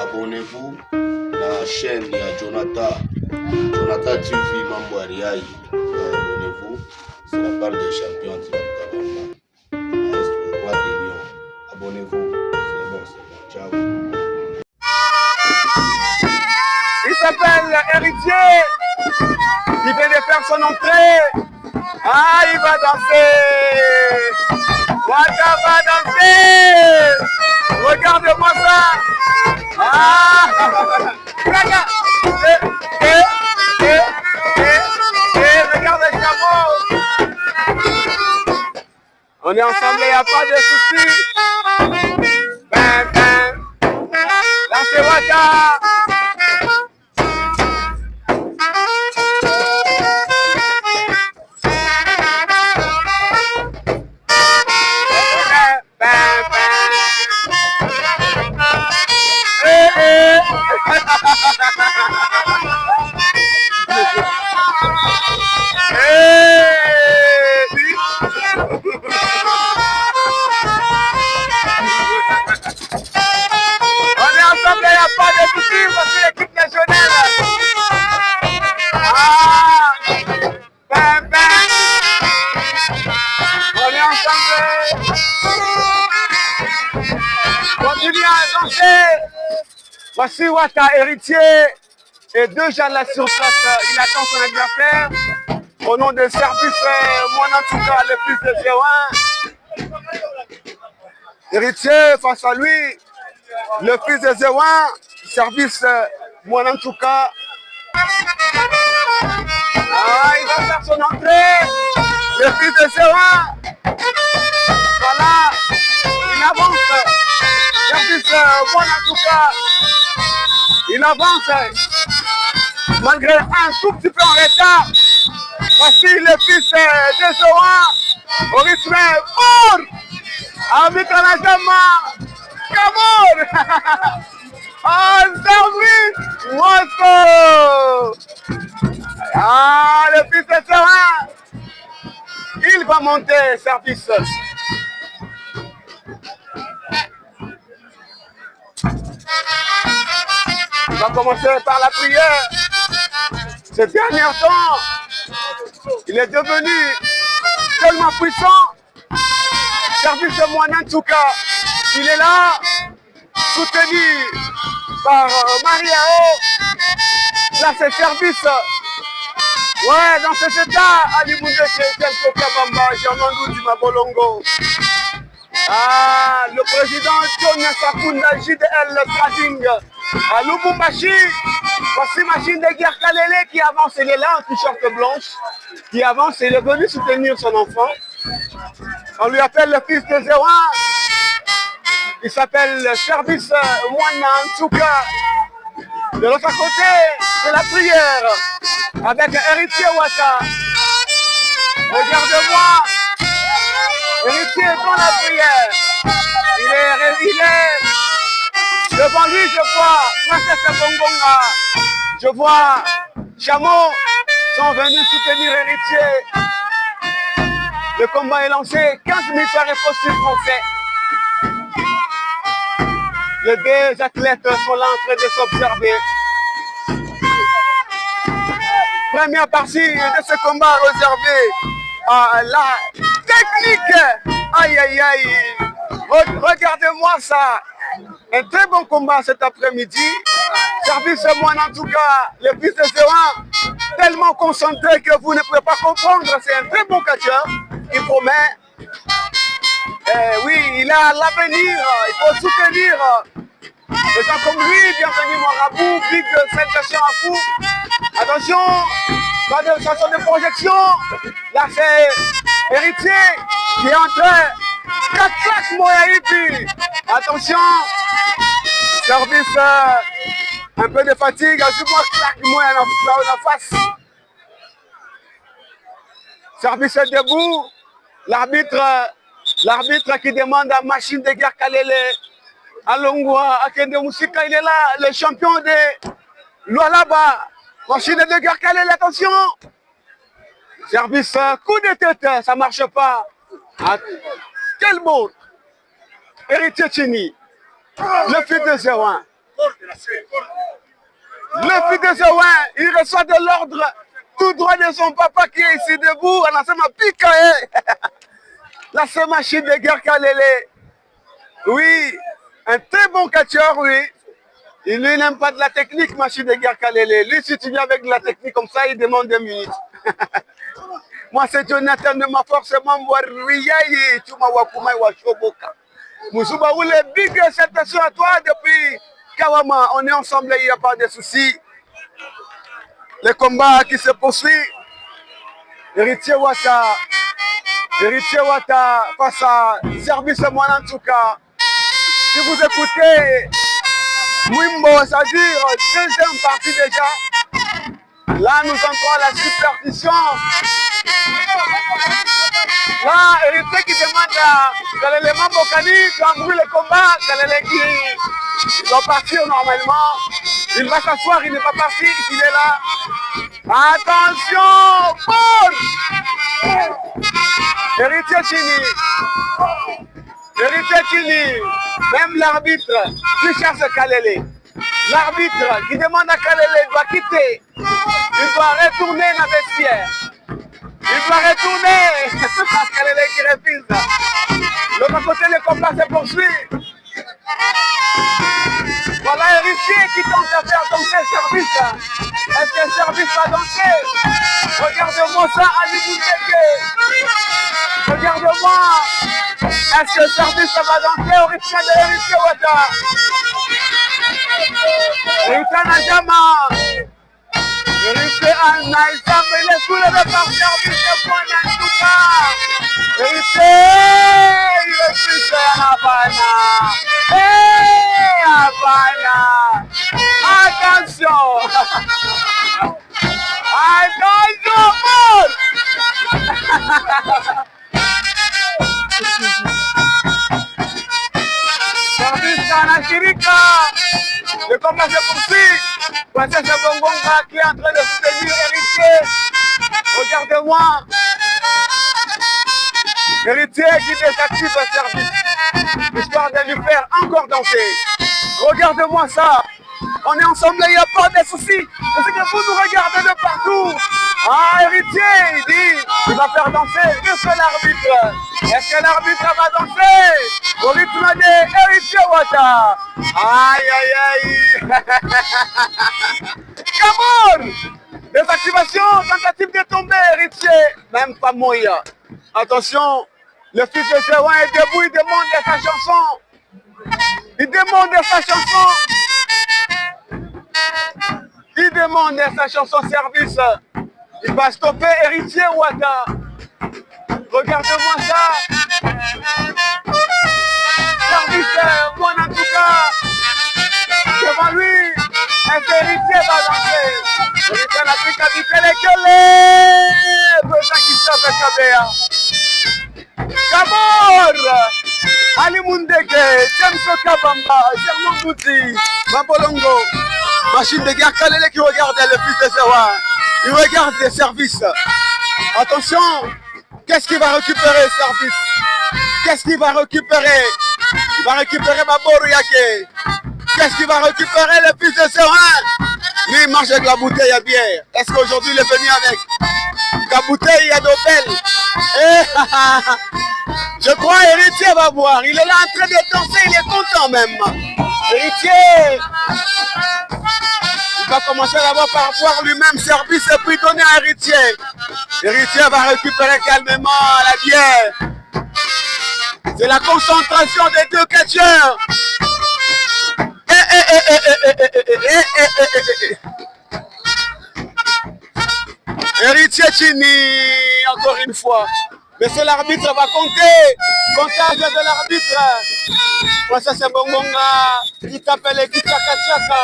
Abonnez-vous la chaîne de Jonathan TV Mambo Ariaï. Abonnez-vous, c'est la part des champions anti-Kabamba. Le roi des lions. Abonnez-vous, c'est bon, ciao. Il s'appelle Héritier, il vient de faire son entrée. Ah, il va danser. Waka va danser. Regarde-moi ça. Ah, regarde. Regarde le chameau. On est ensemble, il n'y a pas de soucis. Ben, ben. Là, c'est Waka. Voici Waka, Héritier, et deux gens là sur place, il attend son adversaire. Au nom de Service Mwanantuka, le fils de Zéwan. Héritier face à lui, le fils de Zéwan, Service Mwanantuka. Ah, il va faire son entrée, le fils de Zéwan. Voilà, il avance. Service Mwanantuka. Il avance, malgré un tout petit peu en retard. Voici le fils de Zohan, au rythme fort, avec un ajama, Kamour, en service, Mosco. Ah, le fils de Zohan, il va monter service. On va commencer par la prière. Ces derniers temps, il est devenu tellement puissant. Service de Mwanantuka, il est là, soutenu par Mariao. Là, c'est service. Ouais, dans cet état, Ali Moundé, c'est quelque Kabamba, Germandou Dimabolongo. Ah, le président John Sakunda, JDL Trading. À Lubumbashi, voici machine de guerre Kalele qui avance, il est là en t-shirt blanche, qui avance, il est venu soutenir son enfant. On lui appelle le fils de Zéwan, il s'appelle le Service Mwanantuka. De l'autre côté, c'est la prière avec Héritier Waka. Regarde-moi, Héritier dans la prière, il est devant lui, je vois Princesse Bongonga, je vois Chameau, sont venus soutenir Héritier. Le combat est lancé, 15 minutes à riposte français. Les deux athlètes sont là en train de s'observer. Première partie de ce combat réservé à la technique. Aïe, aïe, aïe. Regardez-moi ça. Un très bon combat cet après-midi. Service Mwanantuka, le fils de Zéwan, tellement concentré que vous ne pouvez pas comprendre. C'est un très bon catcheur. Il promet. Oui, il a l'avenir. Il faut soutenir des gens comme lui. Bienvenue Marabout, Big Sensation à fou. Attention, sensation de projection. Là, c'est Héritier qui est en train. Clac, Moyaïpi. Attention, service, un peu de fatigue. Ajoute-moi clac, Moya dans la face. Service debout. L'arbitre qui demande à machine de guerre Kalele. Alongwa, Akende Moussika, il est là, le champion de Lualaba. Machine de guerre Kalele, attention. Service, coup de tête, ça ne marche pas. Ah, quel mot. Héritier Chini. Le fils de Zéouin. Le fils de Zéouin, il reçoit de l'ordre tout droit de son papa qui est ici debout. On a ça m'a piqué. Là, c'est machine de guerre Kalele. Oui, un très bon catcheur, oui. Il lui n'aime pas de la technique, machine de guerre Kalele. Lui, si tu viens avec de la technique comme ça, il demande 2 minutes. Moi, c'est Jonathan de ma force, moi, Riyayi, tu m'as wakumai wa shoboka. Moussouba, où les big salutations à toi depuis Kawama. On est ensemble, il n'y a pas de soucis. Le combat qui se poursuit. Héritier Wata face à Service Mwanantuka. Si vous écoutez Mwimbo, c'est-à-dire deuxième partie déjà. Là, nous entrons à la superstition. Là, Héritier qui demande à Kalele Mambokani d'embrouiller le combat. Kalele qui doit partir normalement. Il va s'asseoir, il n'est pas parti, il est là. Attention, Paul! Héritier Chini, même l'arbitre qui cherche Kalele. L'arbitre qui demande à Kalele doit quitter. Il doit retourner dans le vestiaire. Il doit retourner. C'est Kalele qui refuse. De l'autre côté, le combat se poursuit. Voilà Héritier qui tente de faire danser Service. Est-ce que Service va danser? Regarde-moi ça, Ali Mouteke. Regarde-moi. Est-ce que Service va danser au rythme de Héritier Wata? Héritier Najama. Héritier Anaïsam, il est soulevé par Service de Mwanantuka. Héritier, il est plus à Havana. Havana. Attention. Attention, Paul. Service Kanashirika. Le combat se poursuit. Princesse Bongonga qui est en train de soutenir Héritier. Regardez-moi. Héritier qui désactive le Service. Histoire de lui faire encore danser. Regardez-moi ça. On est ensemble, il n'y a pas de soucis. C'est que vous nous regardez de partout. Ah, Héritier, il dit, il va faire danser juste l'arbitre. Est-ce que l'arbitre va danser au rythme de Héritier Wata? Aïe, aïe, aïe. Cameroun. Désactivation, tentative de tomber, Héritier. Même pas moyen. Attention, le fils de Zéouin est debout, il demande sa chanson. Il demande sa chanson. Il demande sa chanson Service. Il va stopper Héritier Wata. Regardez-moi ça. Service Mwanantuka. Devant lui, un Héritier va danser. Héritier n'a plus qu'à vite les gueules. Besoin qu'il sape Kabea. Kamor! Ali Mundeke, James Kabamba, Germain Bouti, Mabolongo. Machine de guerre Kalele qui regarde le fils de Zéouin. Il regarde les services. Attention, qu'est-ce qu'il va récupérer, Service? Qu'est-ce qu'il va récupérer? Il va récupérer Maboru Yake. Qu'est-ce qu'il va récupérer, le fils de Zéouin? Lui, il marche avec la bouteille à bière. Est-ce qu'aujourd'hui, il est venu avec la bouteille à d'Opel? Je crois Héritier va voir. Il est là en train de danser, il est content même. Héritier, il va commencer d'abord par voir lui-même Service et puis donner à Héritier. Héritier va récupérer calmement la bière. C'est la concentration des deux catcheurs. Héritier Chini, encore une fois. Mais c'est l'arbitre va compter. Comptage de l'arbitre. Princesse Bongonga qui t'appelle qui tchaka.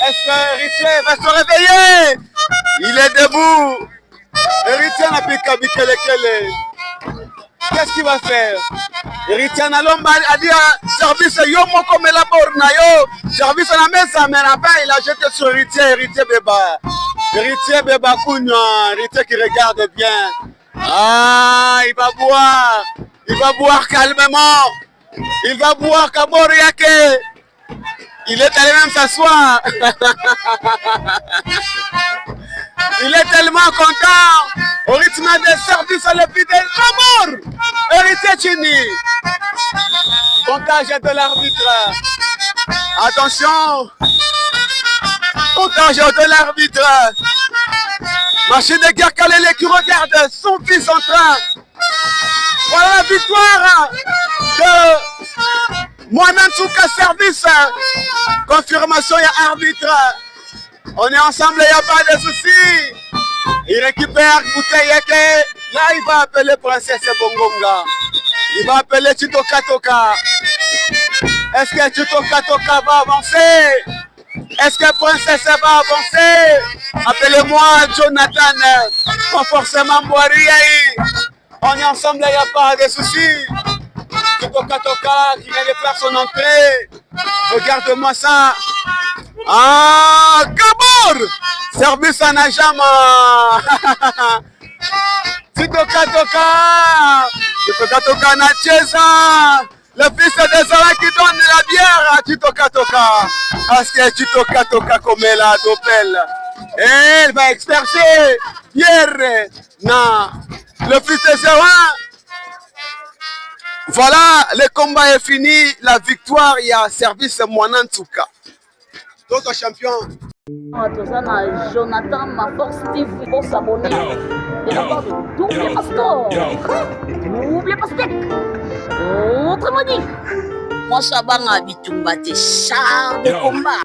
Est-ce que Héritier va se réveiller? Il est debout. Héritier n'a plus qu'à biquer. Qu'est-ce qu'il va faire? Héritier n'a l'homme a dit à Service yo moko me la borna yo. Service na mesa mais là-bas il a jeté sur Héritier. Héritier Beba. Héritier Beba Kounia. Héritier qui regarde bien. Ah, il va boire. Il va boire calmement. Il va boire Kamori Yake. Il est allé même s'asseoir. Il est tellement content au rythme des services à l'épée de l'amour. Héritier Chini. Comptage de l'arbitre. Attention. Comptage de l'arbitre. Machine de guerre Kalele qui regarde son fils en train. Voilà la victoire de Mohamed Souka Service. Confirmation, il y a arbitre. On est ensemble, il n'y a pas de soucis. Il récupère Bouteyeke. Là, il va appeler Princesse Bongonga. Il va appeler Chitoka Toka. Est-ce que Chitoka Toka va avancer? Est-ce que Princesse va avancer? Appelez-moi Jonathan. Pas forcément Boiriaï. On est ensemble, il n'y a pas de soucis. Chitoka Toka qui vient de faire son entrée. Regarde-moi ça. Ah, Gabor! Service à Najama! Chitoka Toka! Chitoka Toka Nacheza! Le fils de Zara qui donne la bière à Chitoka Toka! Parce que Chitoka Toka comme elle a d'Opel. Elle va expercer Pierre! Non! Le fils de Zara! Voilà, le combat est fini. La victoire, il y a service Mwanantsuka. D'autres champions. Jonathan, ma force TV pour s'abonner. De la part de Double Pastor. Double Pastèque. Autrement dit, moi, ça va à Bitumba, t'es char de combat.